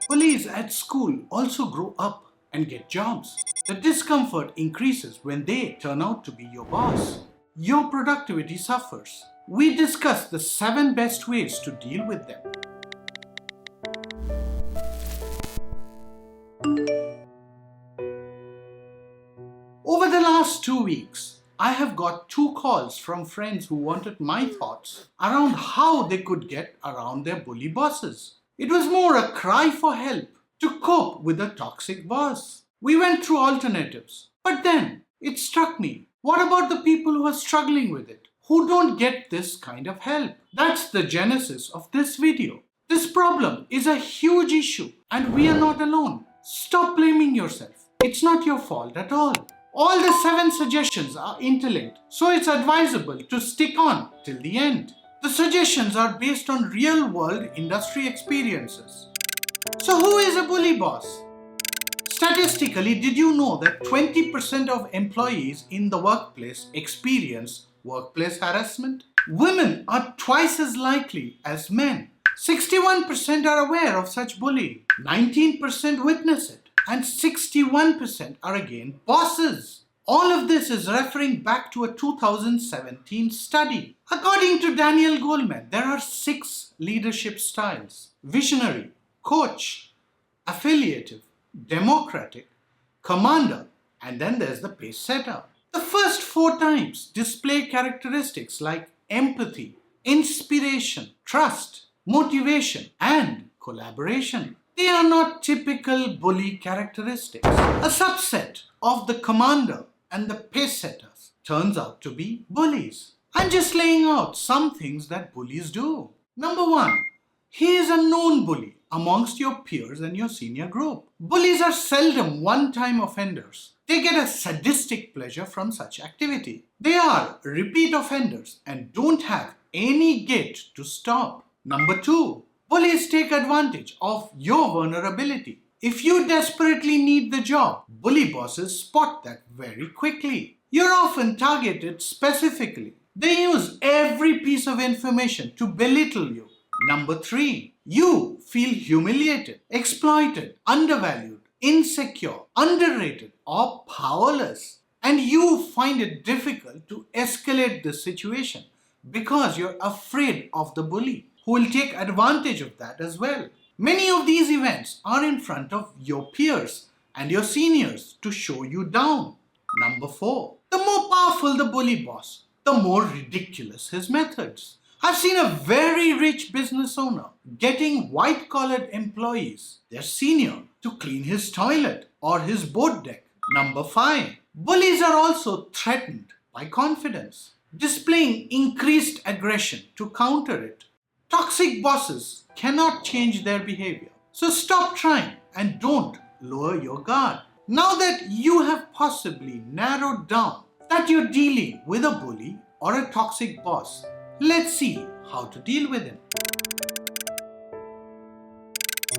Bullies at school also grow up and get jobs. The discomfort increases when they turn out to be your boss. Your productivity suffers. We discuss the 7 best ways to deal with them. Over the last 2 weeks, I have got 2 calls from friends who wanted my thoughts around how they could get around their bully bosses. It was more a cry for help to cope with a toxic boss. We went through alternatives, but then it struck me, what about the people who are struggling with it, who don't get this kind of help? That's the genesis of this video. This problem is a huge issue and we are not alone. Stop blaming yourself. It's not your fault at all. All the 7 suggestions are interlinked, so it's advisable to stick on till the end. The suggestions are based on real-world industry experiences. So who is a bully boss? Statistically, did you know that 20% of employees in the workplace experience workplace harassment? Women are twice as likely as men. 61% are aware of such bullying. 19% witness it. And 61% are again bosses. All of this is referring back to a 2017 study. According to Daniel Goleman, there are 6 leadership styles: visionary, coach, affiliative, democratic, commander, and then there's the pace setter. The first 4 types display characteristics like empathy, inspiration, trust, motivation, and collaboration. They are not typical bully characteristics. A subset of the commander and the pace setters turns out to be bullies. I'm just laying out some things that bullies do. Number 1, he is a known bully amongst your peers and your senior group. Bullies are seldom one-time offenders. They get a sadistic pleasure from such activity. They are repeat offenders and don't have any gate to stop. Number 2, bullies take advantage of your vulnerability. If you desperately need the job, bully bosses spot that very quickly. You're often targeted specifically. They use every piece of information to belittle you. Number 3, you feel humiliated, exploited, undervalued, insecure, underrated, or powerless. And you find it difficult to escalate the situation because you're afraid of the bully, who will take advantage of that as well. Many of these events are in front of your peers and your seniors to show you down. Number 4, the more powerful the bully boss, the more ridiculous his methods. I've seen a very rich business owner getting white-collared employees, their senior, to clean his toilet or his boat deck. Number 5, bullies are also threatened by confidence, displaying increased aggression to counter it. Toxic bosses cannot change their behavior. So stop trying and don't lower your guard. Now that you have possibly narrowed down that you're dealing with a bully or a toxic boss, let's see how to deal with him.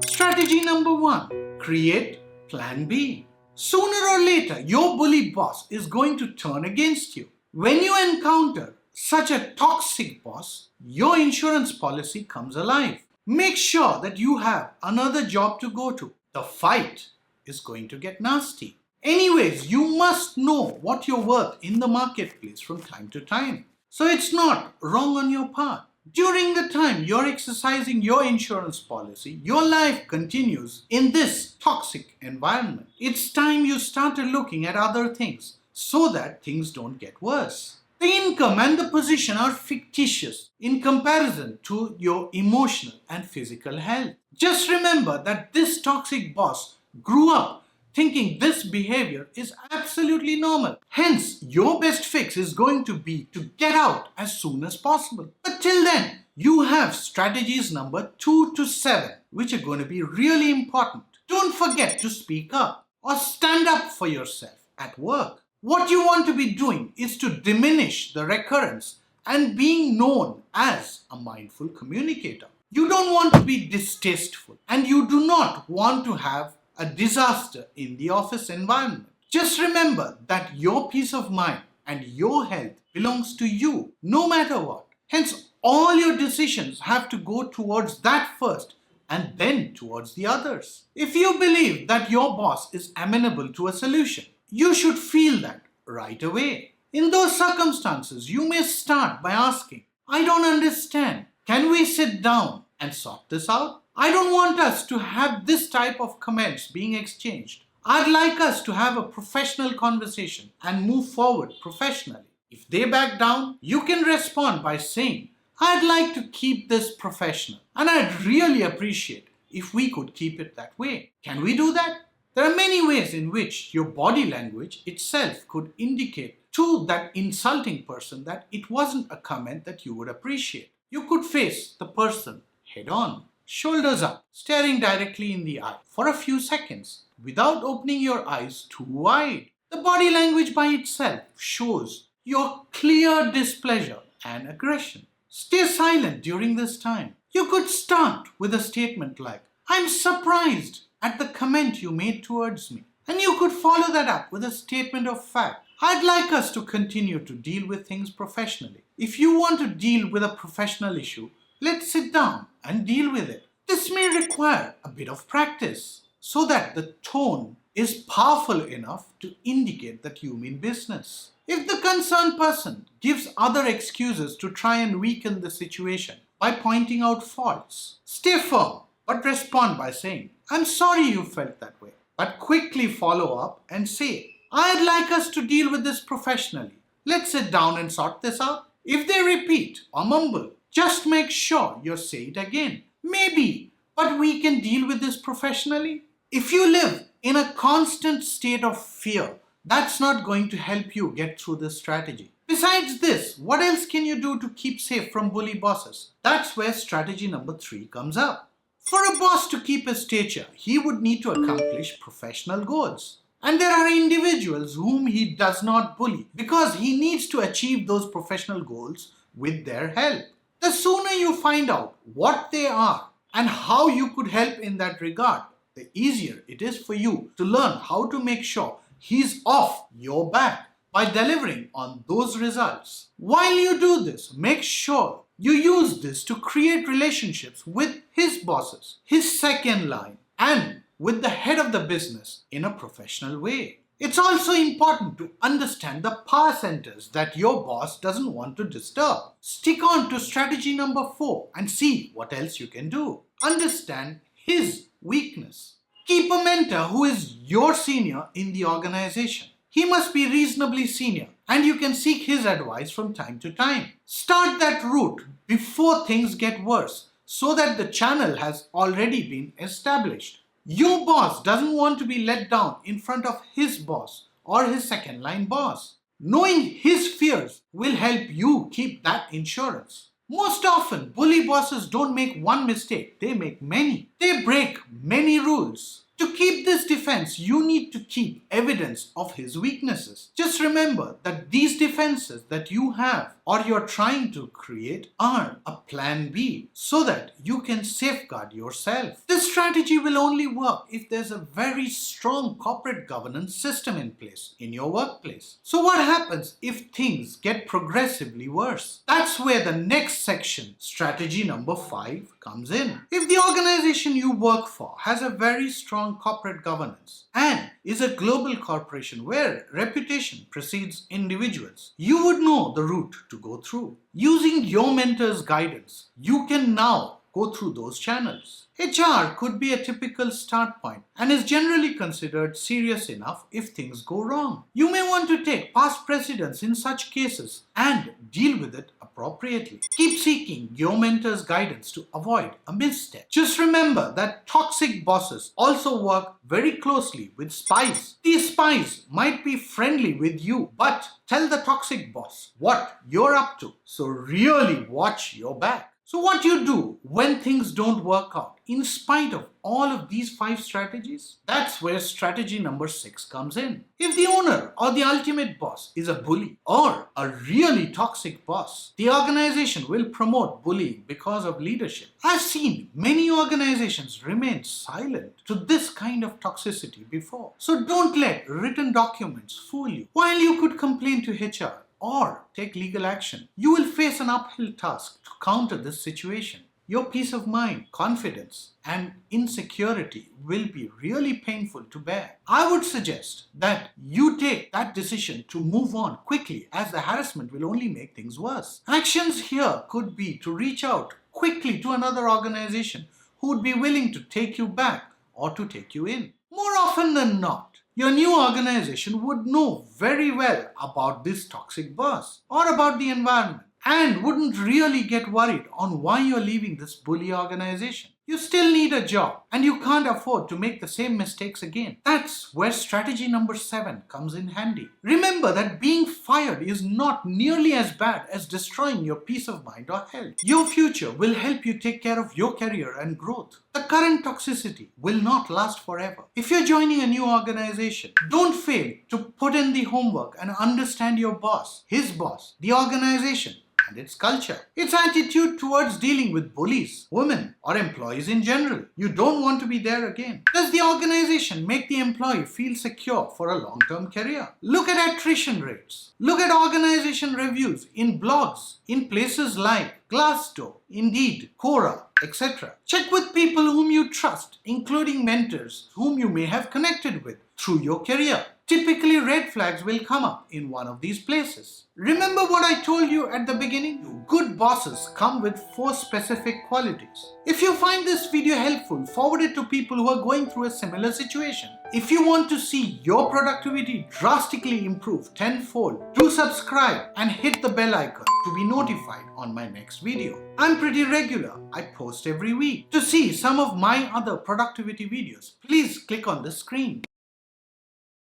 Strategy number 1, create plan B. Sooner or later, your bully boss is going to turn against you. When you encounter such a toxic boss, your insurance policy comes alive. Make sure that you have another job to go to. The fight is going to get nasty. Anyways, you must know what you're worth in the marketplace from time to time. So it's not wrong on your part. During the time you're exercising your insurance policy, your life continues in this toxic environment. It's time you started looking at other things so that things don't get worse. The income and the position are fictitious in comparison to your emotional and physical health. Just remember that this toxic boss grew up thinking this behavior is absolutely normal. Hence, your best fix is going to be to get out as soon as possible. But till then, you have strategies number 2 to 7, which are going to be really important. Don't forget to speak up or stand up for yourself at work. What you want to be doing is to diminish the recurrence and being known as a mindful communicator. You don't want to be distasteful and you do not want to have a disaster in the office environment. Just remember that your peace of mind and your health belongs to you no matter what. Hence, all your decisions have to go towards that first and then towards the others. If you believe that your boss is amenable to a solution, you should feel that right away. In those circumstances, you may start by asking, I don't understand. Can we sit down and sort this out? I don't want us to have this type of comments being exchanged. I'd like us to have a professional conversation and move forward professionally. If they back down, you can respond by saying, I'd like to keep this professional and I'd really appreciate if we could keep it that way. Can we do that? There are many ways in which your body language itself could indicate to that insulting person that it wasn't a comment that you would appreciate. You could face the person head on, shoulders up, staring directly in the eye for a few seconds without opening your eyes too wide. The body language by itself shows your clear displeasure and aggression. Stay silent during this time. You could start with a statement like, I'm surprised at the comment you made towards me. And you could follow that up with a statement of fact. I'd like us to continue to deal with things professionally. If you want to deal with a professional issue, let's sit down and deal with it. This may require a bit of practice so that the tone is powerful enough to indicate that you mean business. If the concerned person gives other excuses to try and weaken the situation by pointing out faults, stay firm but respond by saying, I'm sorry you felt that way, but quickly follow up and say, I'd like us to deal with this professionally. Let's sit down and sort this out. If they repeat or mumble, just make sure you say it again. Maybe, but we can deal with this professionally. If you live in a constant state of fear, that's not going to help you get through this strategy. Besides this, what else can you do to keep safe from bully bosses? That's where strategy number 3 comes up. For a boss to keep his stature, he would need to accomplish professional goals. And there are individuals whom he does not bully because he needs to achieve those professional goals with their help. The sooner you find out what they are and how you could help in that regard, the easier it is for you to learn how to make sure he's off your back by delivering on those results. While you do this, make sure you use this to create relationships with his bosses, his second line, and with the head of the business in a professional way. It's also important to understand the power centers that your boss doesn't want to disturb. Stick on to strategy number 4 and see what else you can do. Understand his weakness. Keep a mentor who is your senior in the organization. He must be reasonably senior and you can seek his advice from time to time. Start that route before things get worse so that the channel has already been established. Your boss doesn't want to be let down in front of his boss or his second line boss. Knowing his fears will help you keep that insurance. Most often, bully bosses don't make one mistake, they make many. They break many rules. To keep this defense, you need to keep evidence of his weaknesses. Just remember that these defenses that you have or you're trying to create are a plan B so that you can safeguard yourself. This strategy will only work if there's a very strong corporate governance system in place in your workplace. So what happens if things get progressively worse? That's where the next section, strategy number 5, comes in. If the organization you work for has a very strong corporate governance and is a global corporation where reputation precedes individuals, you would know the route to go through. Using your mentor's guidance, you can now go through those channels. HR could be a typical start point and is generally considered serious enough if things go wrong. You may want to take past precedents in such cases and deal with it appropriately. Keep seeking your mentor's guidance to avoid a misstep. Just remember that toxic bosses also work very closely with spies. These spies might be friendly with you, but tell the toxic boss what you're up to. So really watch your back. So what do you do when things don't work out in spite of all of these 5 strategies? That's where strategy number 6 comes in. If the owner or the ultimate boss is a bully or a really toxic boss, the organization will promote bullying because of leadership. I've seen many organizations remain silent to this kind of toxicity before. So don't let written documents fool you. While you could complain to HR or take legal action, you will face an uphill task to counter this situation. Your peace of mind, confidence, and insecurity will be really painful to bear. I would suggest that you take that decision to move on quickly, as the harassment will only make things worse. Actions here could be to reach out quickly to another organization who would be willing to take you back or to take you in. More often than not, your new organization would know very well about this toxic boss or about the environment and wouldn't really get worried on why you're leaving this bully organization. You still need a job and you can't afford to make the same mistakes again. That's where strategy number 7 comes in handy. Remember that being fired is not nearly as bad as destroying your peace of mind or health. Your future will help you take care of your career and growth. The current toxicity will not last forever. If you're joining a new organization, don't fail to put in the homework and understand your boss, his boss, the organization, and its culture, its attitude towards dealing with bullies, women, or employees in general. You don't want to be there again. Does the organization make the employee feel secure for a long-term career? Look at attrition rates. Look at organization reviews in blogs, in places like Glassdoor, Indeed, Quora, etc. Check with people whom you trust, including mentors whom you may have connected with through your career. Typically, red flags will come up in one of these places. Remember what I told you at the beginning? Good bosses come with 4 specific qualities. If you find this video helpful, forward it to people who are going through a similar situation. If you want to see your productivity drastically improve tenfold, do subscribe and hit the bell icon to be notified on my next video. I'm pretty regular. I post every week. To see some of my other productivity videos, please click on the screen.